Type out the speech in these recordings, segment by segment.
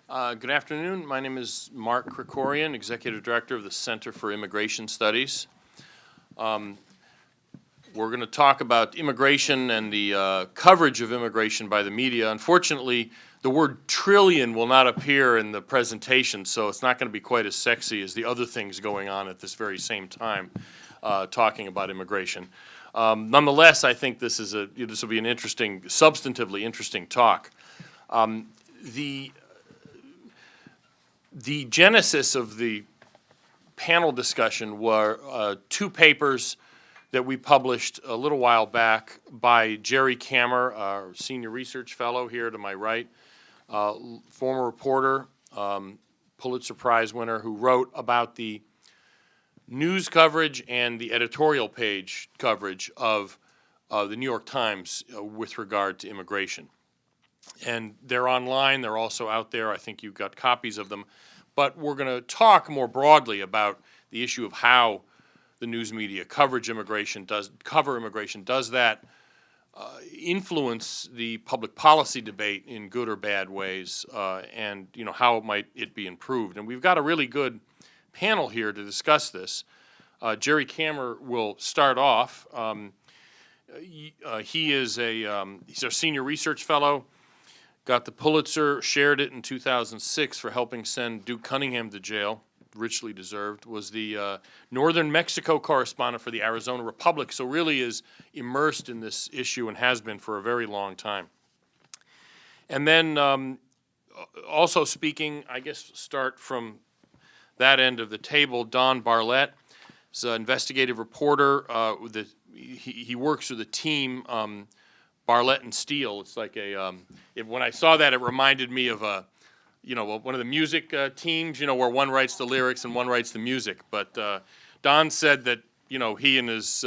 Good afternoon. My name is Mark Krikorian, Executive Director of the Center for Immigration Studies. We're going to talk about immigration and the coverage of immigration by the media. Unfortunately, the word trillion will not appear in the presentation, so it's not going to be quite as sexy as the other things going on at this very same time talking about immigration. Nonetheless, I think this will be an interesting, substantively interesting talk. The genesis of the panel discussion were two papers that we published a little while back by Jerry Kammer, our senior research fellow here to my right, former reporter, Pulitzer Prize winner, who wrote about the news coverage and the editorial page coverage of the New York Times with regard to immigration. And they're online, they're also out there, I think you've got copies of them. But we're going to talk more broadly about the issue of how the news media cover immigration. Does that influence the public policy debate in good or bad ways, and how might it be improved? And we've got a really good panel here to discuss this. Jerry Kammer will start off. He's our senior research fellow. Got the Pulitzer, shared it in 2006 for helping send Duke Cunningham to jail, richly deserved. Was the northern Mexico correspondent for the Arizona Republic, so really is immersed in this issue and has been for a very long time. And then also speaking, I guess start from that end of the table, Don Barlett is an investigative reporter. He works with a team, Barlett and Steele. It's like when I saw that, it reminded me of one of the music teams, where one writes the lyrics and one writes the music. But Don said that, he and his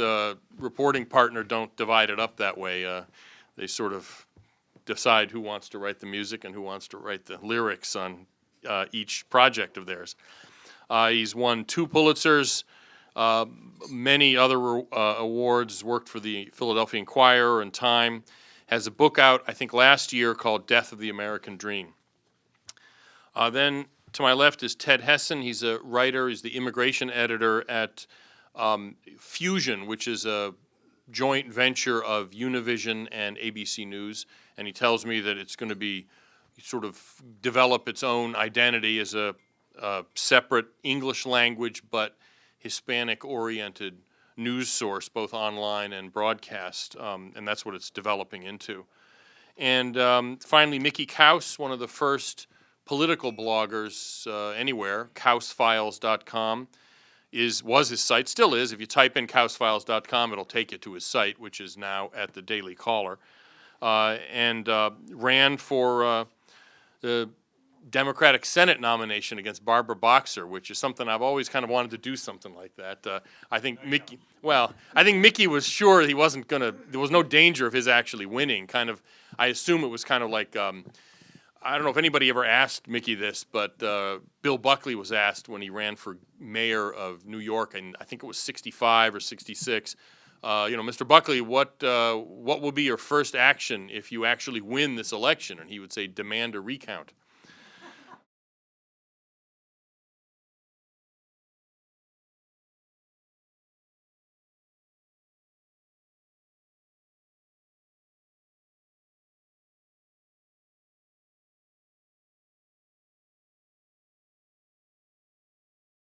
reporting partner don't divide it up that way. They sort of decide who wants to write the music and who wants to write the lyrics on each project of theirs. He's won 2 Pulitzers, many other awards, worked for the Philadelphia Inquirer and Time, has a book out, I think last year, called Death of the American Dream. Then to my left is Ted Hesson. He's a writer, he's the immigration editor at Fusion, which is a joint venture of Univision and ABC News, and he tells me that it's going to be sort of develop its own identity as a separate English language but Hispanic-oriented news source, both online and broadcast, and that's what it's developing into. And finally, Mickey Kaus, one of the first political bloggers anywhere, kausfiles.com was his site, still is. If you type in kausfiles.com, it'll take you to his site, which is now at the Daily Caller, and ran for the Democratic Senate nomination against Barbara Boxer, which is something I've always kind of wanted to do, something like that. I think Mickey was sure he wasn't gonna. There was no danger of his actually winning. I assume it was kind of like I don't know if anybody ever asked Mickey this, but Bill Buckley was asked when he ran for mayor of New York, and I think it was 65 or 66. Mr. Buckley, what will be your first action if you actually win this election? And he would say, demand a recount.